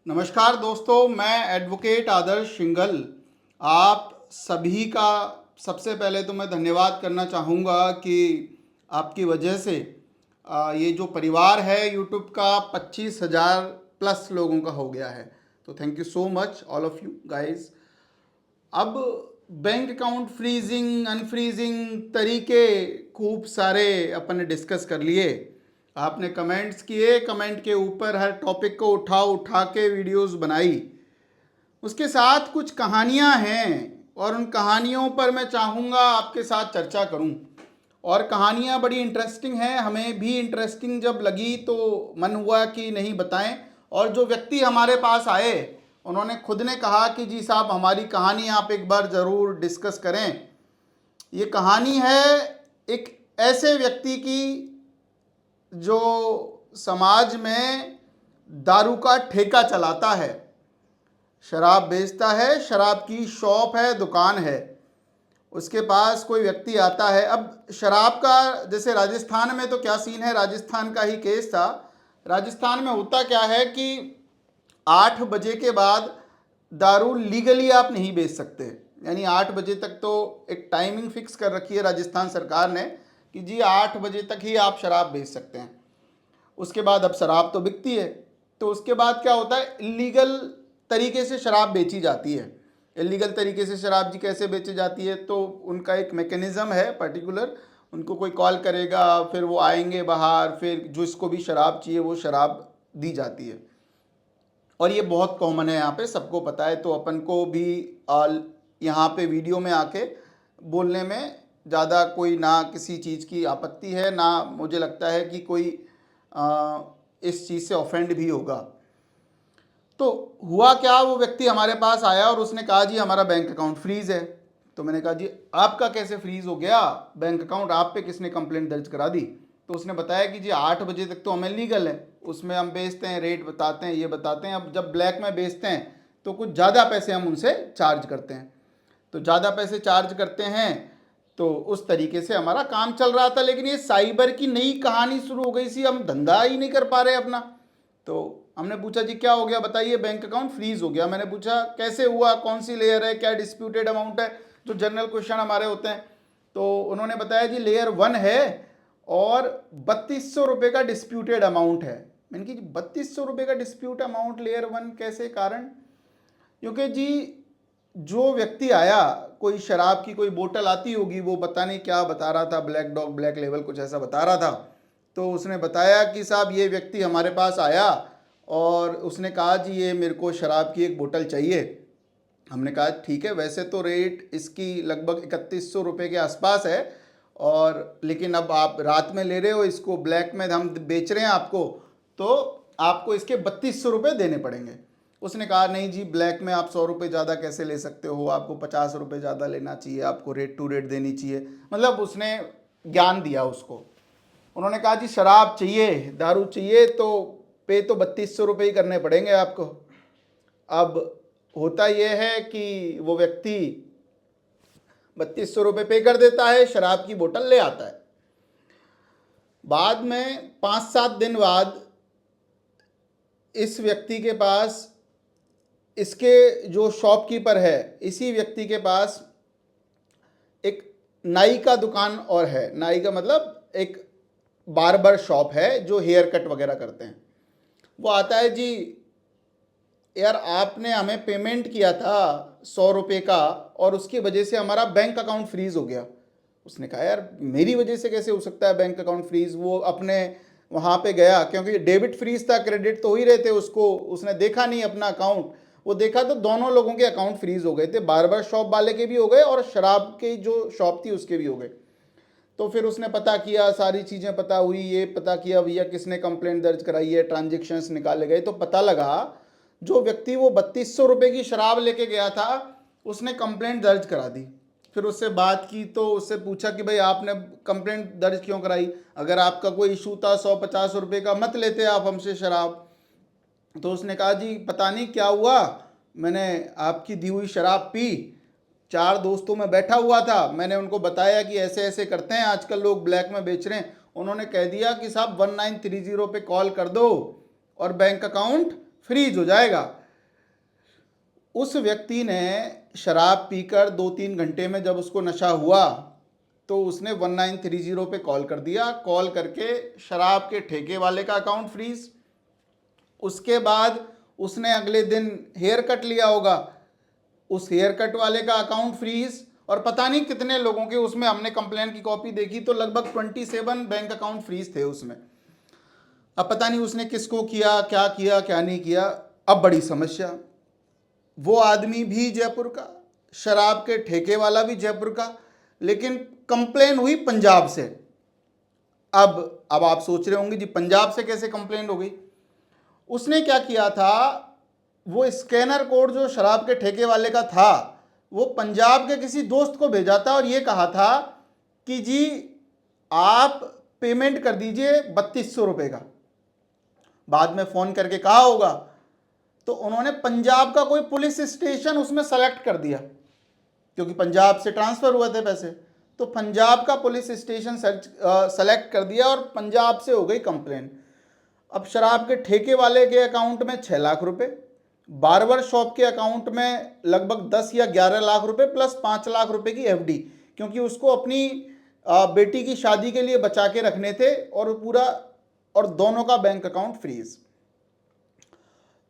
नमस्कार दोस्तों, मैं एडवोकेट आदर्श सिंघल आप सभी का सबसे पहले तो मैं धन्यवाद करना चाहूँगा कि आपकी वजह से ये जो परिवार है यूट्यूब का 25,000 प्लस लोगों का हो गया है। तो thank you so much all of you guys. अब बैंक अकाउंट फ्रीजिंग अनफ्रीजिंग तरीके खूब सारे अपन ने डिस्कस कर लिए। आपने कमेंट्स किए, कमेंट के ऊपर हर टॉपिक को उठा उठा के वीडियोस बनाई। उसके साथ कुछ कहानियां हैं और उन कहानियों पर मैं चाहूँगा आपके साथ चर्चा करूं। और कहानियां बड़ी इंटरेस्टिंग हैं, हमें भी इंटरेस्टिंग जब लगी तो मन हुआ कि नहीं बताएं। और जो व्यक्ति हमारे पास आए उन्होंने खुद ने कहा कि जी साहब हमारी कहानी आप एक बार ज़रूर डिस्कस करें। ये कहानी है एक ऐसे व्यक्ति की जो समाज में दारू का ठेका चलाता है, शराब बेचता है, शराब की शॉप है, दुकान है। उसके पास कोई व्यक्ति आता है। अब शराब का जैसे राजस्थान में तो क्या सीन है, राजस्थान का ही केस था। राजस्थान में होता क्या है कि 8 बजे के बाद दारू लीगली आप नहीं बेच सकते। यानी 8 बजे तक तो एक टाइमिंग फिक्स कर रखी है राजस्थान सरकार ने कि जी 8 बजे तक ही आप शराब बेच सकते हैं। उसके बाद अब शराब तो बिकती है, तो उसके बाद क्या होता है, इलीगल तरीके से शराब बेची जाती है। इलीगल तरीके से शराब जी कैसे बेची जाती है, तो उनका एक मैकेनिज़्म है पर्टिकुलर। उनको कोई कॉल करेगा, फिर वो आएंगे बाहर, फिर जिसको भी शराब चाहिए वो शराब दी जाती है। और ये बहुत कॉमन है यहाँ पे, सबको पता है। तो अपन को भी यहाँ पे वीडियो में आके बोलने में ज़्यादा कोई ना किसी चीज़ की आपत्ति है, ना मुझे लगता है कि कोई इस चीज़ से ऑफेंड भी होगा। तो हुआ क्या, वो व्यक्ति हमारे पास आया और उसने कहा जी हमारा बैंक अकाउंट फ्रीज़ है। तो मैंने कहा जी आपका कैसे फ्रीज़ हो गया बैंक अकाउंट, आप पे किसने कंप्लेंट दर्ज करा दी? तो उसने बताया कि जी 8 बजे तक तो हमें लीगल है, उसमें हम बेचते हैं, रेट बताते हैं, ये बताते हैं। अब जब ब्लैक में बेचते हैं तो कुछ ज़्यादा पैसे हम उनसे चार्ज करते हैं। तो ज़्यादा पैसे चार्ज करते हैं, तो उस तरीके से हमारा काम चल रहा था। लेकिन ये साइबर की नई कहानी शुरू हो गई थी, हम धंधा ही नहीं कर पा रहे अपना। तो हमने पूछा जी क्या हो गया बताइए, बैंक अकाउंट फ्रीज हो गया। मैंने पूछा कैसे हुआ, कौन सी लेयर है, क्या डिस्प्यूटेड अमाउंट है, जो जनरल क्वेश्चन हमारे होते हैं। तो उन्होंने बताया जी लेयर 1 है और 3200 रुपये का डिस्प्यूटेड अमाउंट है। मैंने कि 3200 रुपये का डिस्प्यूट अमाउंट लेयर 1 कैसे, कारण क्योंकि जी जो व्यक्ति आया, कोई शराब की कोई बोतल आती होगी, वो पता नहीं क्या बता रहा था, ब्लैक डॉग ब्लैक लेवल कुछ ऐसा बता रहा था। तो उसने बताया कि साहब ये व्यक्ति हमारे पास आया और उसने कहा जी ये मेरे को शराब की एक बोतल चाहिए। हमने कहा ठीक है, वैसे तो रेट इसकी लगभग 3100 रुपये के आसपास है, और लेकिन अब आप रात में ले रहे हो इसको, ब्लैक में हम बेच रहे हैं आपको, तो आपको इसके 3200 रुपये देने पड़ेंगे। उसने कहा नहीं जी ब्लैक में आप 100 रुपये ज़्यादा कैसे ले सकते हो, आपको 50 रुपये ज़्यादा लेना चाहिए, आपको रेट टू रेट देनी चाहिए। मतलब उसने ज्ञान दिया उसको। उन्होंने कहा जी शराब चाहिए, दारू चाहिए, तो पे तो 3200 रुपये ही करने पड़ेंगे आपको। अब होता यह है कि वो व्यक्ति 3200 रुपये पे कर देता है, शराब की बोतल ले आता है। बाद में 5-7 दिन बाद इस व्यक्ति के पास, इसके जो शॉपकीपर है, इसी व्यक्ति के पास एक नाई का दुकान और है। नाई का मतलब एक बार्बर शॉप है जो हेयर कट वगैरह करते हैं। वो आता है जी यार आपने हमें पेमेंट किया था 100 रुपये का और उसकी वजह से हमारा बैंक अकाउंट फ्रीज हो गया। उसने कहा यार मेरी वजह से कैसे हो सकता है बैंक अकाउंट फ्रीज। वो अपने वहाँ पे गया, क्योंकि डेबिट फ्रीज था, क्रेडिट तो हो ही रहे थे उसको, उसने देखा नहीं अपना अकाउंट। वो देखा तो दोनों लोगों के अकाउंट फ्रीज हो गए थे, बार्बर शॉप वाले के भी हो गए और शराब की जो शॉप थी उसके भी हो गए। तो फिर उसने पता किया, सारी चीज़ें पता हुई, ये पता किया भैया किसने कंप्लेंट दर्ज कराई है, ट्रांजेक्शन्स निकाले गए, तो पता लगा जो व्यक्ति वो 3200 रुपये की शराब लेके गया था उसने कंप्लेंट दर्ज करा दी। फिर उससे बात की तो उससे पूछा कि भाई आपने कंप्लेंट दर्ज क्यों कराई, अगर आपका कोई इशू था 150 रुपये का मत लेते आप हमसे शराब। तो उसने कहा जी पता नहीं क्या हुआ, मैंने आपकी दी हुई शराब पी, 4 दोस्तों में बैठा हुआ था, मैंने उनको बताया कि ऐसे ऐसे करते हैं आजकल लोग ब्लैक में बेच रहे हैं। उन्होंने कह दिया कि साहब 1930 पे कॉल कर दो और बैंक अकाउंट फ्रीज हो जाएगा। उस व्यक्ति ने शराब पीकर 2-3 घंटे में जब उसको नशा हुआ तो उसने 1930 पे कॉल कर दिया। कॉल करके शराब के ठेके वाले का अकाउंट फ्रीज, उसके बाद उसने अगले दिन हेयर कट लिया होगा, उस हेयर कट वाले का अकाउंट फ्रीज, और पता नहीं कितने लोगों के उसमें हमने कंप्लेन की कॉपी देखी तो लगभग 27 बैंक अकाउंट फ्रीज थे उसमें। अब पता नहीं उसने किसको किया क्या नहीं किया। अब बड़ी समस्या, वो आदमी भी जयपुर का, शराब के ठेके वाला भी जयपुर का, लेकिन कंप्लेन हुई पंजाब से। अब आप सोच रहे होंगे जी पंजाब से कैसे कंप्लेन हो गई। उसने क्या किया था, वो स्कैनर कोड जो शराब के ठेके वाले का था वो पंजाब के किसी दोस्त को भेजा था और ये कहा था कि जी आप पेमेंट कर दीजिए 3200 रुपये का। बाद में फ़ोन करके कहा होगा तो उन्होंने पंजाब का कोई पुलिस स्टेशन उसमें सेलेक्ट कर दिया, क्योंकि पंजाब से ट्रांसफ़र हुए थे पैसे, तो पंजाब का पुलिस स्टेशन सेलेक्ट कर दिया और पंजाब से हो गई कंप्लेन। अब शराब के ठेके वाले के अकाउंट में 6 लाख रुपए, बार्बर शॉप के अकाउंट में लगभग 10 या 11 लाख रुपए प्लस 5 लाख रुपए की एफडी, क्योंकि उसको अपनी बेटी की शादी के लिए बचा के रखने थे, और दोनों का बैंक अकाउंट फ्रीज।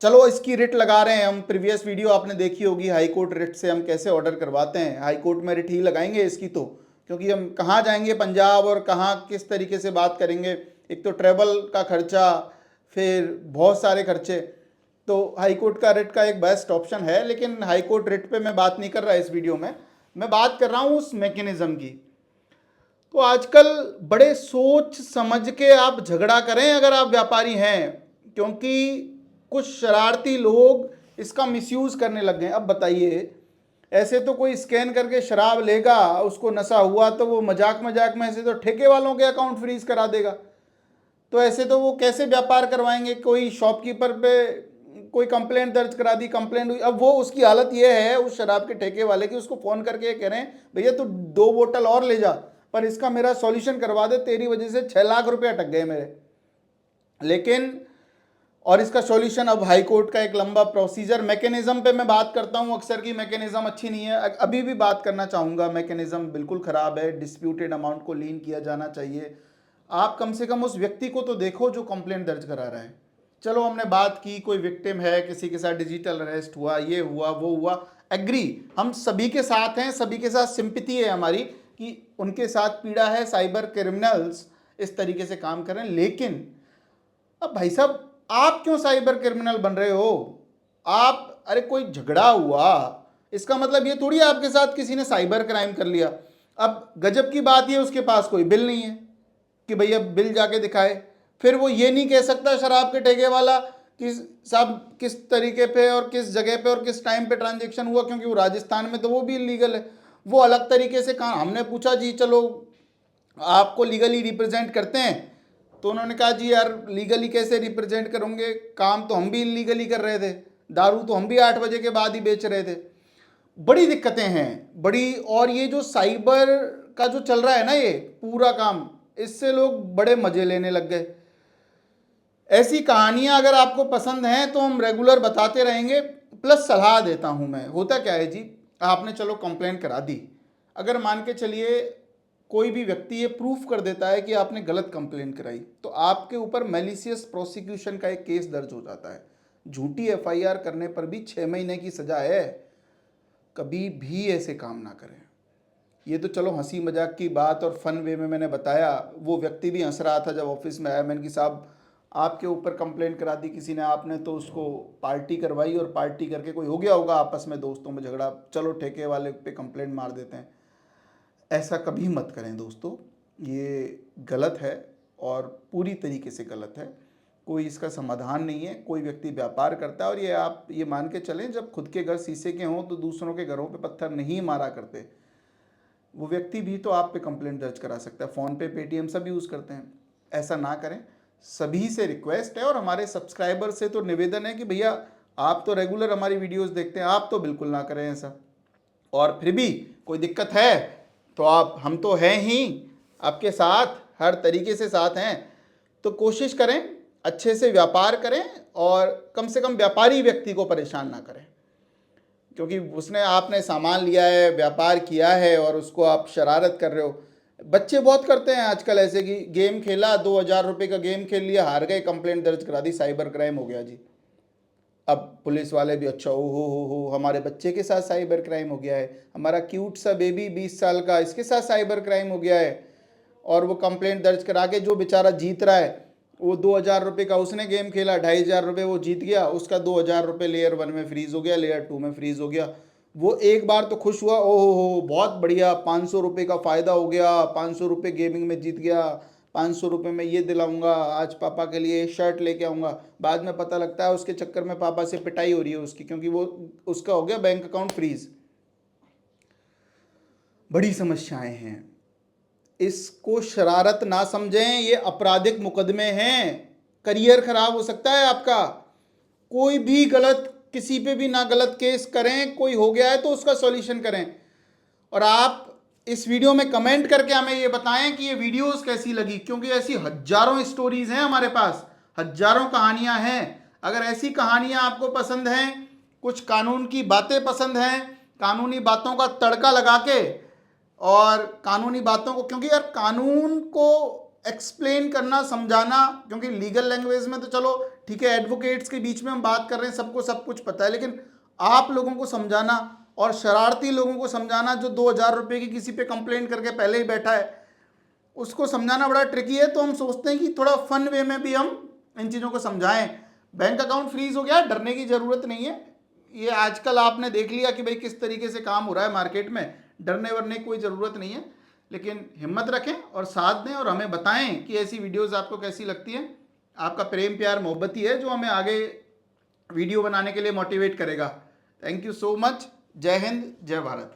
चलो इसकी रिट लगा रहे हैं हम। प्रीवियस वीडियो आपने देखी होगी हाई कोर्ट रिट से हम कैसे ऑर्डर करवाते हैं। हाई कोर्ट में रिट ही लगाएंगे इसकी तो, क्योंकि हम कहाँ जाएंगे पंजाब और कहाँ किस तरीके से बात करेंगे, एक तो ट्रैवल का खर्चा, फिर बहुत सारे खर्चे। तो हाई कोर्ट का रिट का एक बेस्ट ऑप्शन है, लेकिन हाई कोर्ट रिट पे मैं बात नहीं कर रहा इस वीडियो में, मैं बात कर रहा हूँ उस मैकेनिज्म की। तो आजकल बड़े सोच समझ के आप झगड़ा करें अगर आप व्यापारी हैं, क्योंकि कुछ शरारती लोग इसका मिसयूज करने लग गए। अब बताइए, ऐसे तो कोई स्कैन करके शराब लेगा, उसको नशा हुआ तो वो मजाक मजाक में ऐसे तो ठेके वालों के अकाउंट फ्रीज करा देगा, तो ऐसे तो वो कैसे व्यापार करवाएंगे। कोई शॉपकीपर पे कोई कंप्लेंट दर्ज करा दी, कंप्लेंट हुई, अब वो उसकी हालत ये है उस शराब के ठेके वाले की, उसको फ़ोन करके ये कह रहे हैं भैया तू 2 बोतल और ले जा पर इसका मेरा सॉल्यूशन करवा दे, तेरी वजह से 6 लाख रुपए अटक गए मेरे। लेकिन और इसका सॉल्यूशन अब हाई कोर्ट का एक लंबा प्रोसीजर। मैकेनिज्म पे मैं बात करता हूँ अक्सर की मैकेनिज्म अच्छी नहीं है, अभी भी बात करना चाहूँगा, मैकेनिज्म बिल्कुल ख़राब है। डिस्प्यूटेड अमाउंट को लीन किया जाना चाहिए। आप कम से कम उस व्यक्ति को तो देखो जो कंप्लेंट दर्ज करा रहा है। चलो हमने बात की, कोई विक्टिम है, किसी के साथ डिजिटल अरेस्ट हुआ, ये हुआ वो हुआ, एग्री, हम सभी के साथ हैं, सभी के साथ सिंपैथी है हमारी कि उनके साथ पीड़ा है, साइबर क्रिमिनल्स इस तरीके से काम कर रहे हैं। लेकिन अब भाई साहब आप क्यों साइबर क्रिमिनल बन रहे हो? आप, अरे कोई झगड़ा हुआ इसका मतलब ये थोड़ी आपके साथ किसी ने साइबर क्राइम कर लिया। अब गजब की बात ये उसके पास कोई बिल नहीं है कि भैया बिल जाके दिखाए, फिर वो ये नहीं कह सकता शराब के ठेके वाला कि साहब किस तरीके पे और किस जगह पे और किस टाइम पे ट्रांजैक्शन हुआ, क्योंकि वो राजस्थान में तो वो भी इलीगल है, वो अलग तरीके से कहा। हमने पूछा जी चलो आपको लीगली रिप्रेजेंट करते हैं, तो उन्होंने कहा जी यार लीगली कैसे रिप्रेजेंट करोगे, काम तो हम भी इलीगली कर रहे थे, दारू तो हम भी 8 बजे के बाद ही बेच रहे थे। बड़ी दिक्कतें हैं बड़ी। और ये जो साइबर का जो चल रहा है ना ये पूरा काम, इससे लोग बड़े मजे लेने लग गए। ऐसी कहानियां अगर आपको पसंद हैं तो हम रेगुलर बताते रहेंगे, प्लस सलाह देता हूं मैं। होता क्या है जी, आपने चलो कंप्लेन करा दी, अगर मान के चलिए कोई भी व्यक्ति ये प्रूफ कर देता है कि आपने गलत कंप्लेन कराई, तो आपके ऊपर मैलिशियस प्रोसिक्यूशन का एक केस दर्ज हो जाता है। झूठी एफआईआर करने पर भी 6 महीने की सजा है। कभी भी ऐसे काम ना करें। ये तो चलो हंसी मजाक की बात और फन वे में मैंने बताया, वो व्यक्ति भी हंस रहा था जब ऑफिस में आया। मैंने कि साहब आपके ऊपर कंप्लेंट करा दी किसी ने, आपने तो उसको पार्टी करवाई और पार्टी करके कोई हो गया होगा आपस में दोस्तों में झगड़ा, चलो ठेके वाले पे कंप्लेंट मार देते हैं। ऐसा कभी मत करें दोस्तों, ये गलत है और पूरी तरीके से गलत है। कोई इसका समाधान नहीं है। कोई व्यक्ति व्यापार करता है और ये आप ये मान के चलें जब खुद के घर शीशे के हों तो दूसरों के घरों पे पत्थर नहीं मारा करते। वो व्यक्ति भी तो आप पे कंप्लेंट दर्ज करा सकता है। फ़ोन पे, पेटीएम सब यूज़ करते हैं। ऐसा ना करें, सभी से रिक्वेस्ट है और हमारे सब्सक्राइबर से तो निवेदन है कि भैया आप तो रेगुलर हमारी वीडियोस देखते हैं, आप तो बिल्कुल ना करें ऐसा। और फिर भी कोई दिक्कत है तो हम तो हैं ही आपके साथ, हर तरीके से साथ हैं। तो कोशिश करें अच्छे से व्यापार करें और कम से कम व्यापारी व्यक्ति को परेशान ना करें। क्योंकि उसने आपने सामान लिया है, व्यापार किया है और उसको आप शरारत कर रहे हो। बच्चे बहुत करते हैं आजकल ऐसे कि गेम खेला, 2,000 रुपये का गेम खेल लिया, हार गए, कंप्लेंट दर्ज करा दी, साइबर क्राइम हो गया जी। अब पुलिस वाले भी अच्छा, ओ हो, हमारे बच्चे के साथ साइबर क्राइम हो गया है, हमारा क्यूट सा बेबी 20 साल का, इसके साथ साइबर क्राइम हो गया है। और वो कंप्लेंट दर्ज करा के जो बेचारा जीत रहा है, वो 2,000 रुपये का उसने गेम खेला, 2,500 रुपये वो जीत गया, उसका 2,000 रुपये लेयर 1 में फ्रीज हो गया, लेयर 2 में फ्रीज हो गया। वो एक बार तो खुश हुआ, ओहो हो बहुत बढ़िया, 500 रुपये का फ़ायदा हो गया, 500 रुपये गेमिंग में जीत गया, 500 रुपये में ये दिलाऊंगा, आज पापा के लिए शर्ट लेके आऊँगा। बाद में पता लगता है उसके चक्कर में पापा से पिटाई हो रही है उसकी, क्योंकि वो उसका हो गया बैंक अकाउंट फ्रीज। बड़ी समस्याएं हैं, इसको शरारत ना समझें, ये आपराधिक मुकदमे हैं, करियर खराब हो सकता है आपका। कोई भी गलत, किसी पे भी ना गलत केस करें, कोई हो गया है तो उसका सॉल्यूशन करें। और आप इस वीडियो में कमेंट करके हमें ये बताएं कि ये वीडियोस कैसी लगी, क्योंकि ऐसी हजारों स्टोरीज हैं हमारे पास, हजारों कहानियां हैं। अगर ऐसी कहानियां आपको पसंद हैं, कुछ कानून की बातें पसंद हैं, कानूनी बातों का तड़का लगा के, और कानूनी बातों को, क्योंकि यार कानून को एक्सप्लेन करना, समझाना, क्योंकि लीगल लैंग्वेज में तो चलो ठीक है, एडवोकेट्स के बीच में हम बात कर रहे हैं, सबको सब कुछ पता है, लेकिन आप लोगों को समझाना और शरारती लोगों को समझाना, जो 2,000 रुपये की किसी पे कंप्लेंट करके पहले ही बैठा है, उसको समझाना बड़ा ट्रिकी है। तो हम सोचते हैं कि थोड़ा फन वे में भी हम इन चीज़ों को समझाएं। बैंक अकाउंट फ्रीज हो गया, डरने की ज़रूरत नहीं है। ये आजकल आपने देख लिया कि भाई किस तरीके से काम हो रहा है मार्केट में, डरने वरने की कोई ज़रूरत नहीं है। लेकिन हिम्मत रखें और साथ दें, और हमें बताएं कि ऐसी वीडियोस आपको कैसी लगती हैं। आपका प्रेम प्यार मोहब्बत ही है जो हमें आगे वीडियो बनाने के लिए मोटिवेट करेगा। Thank you so much. जय हिंद, जय भारत।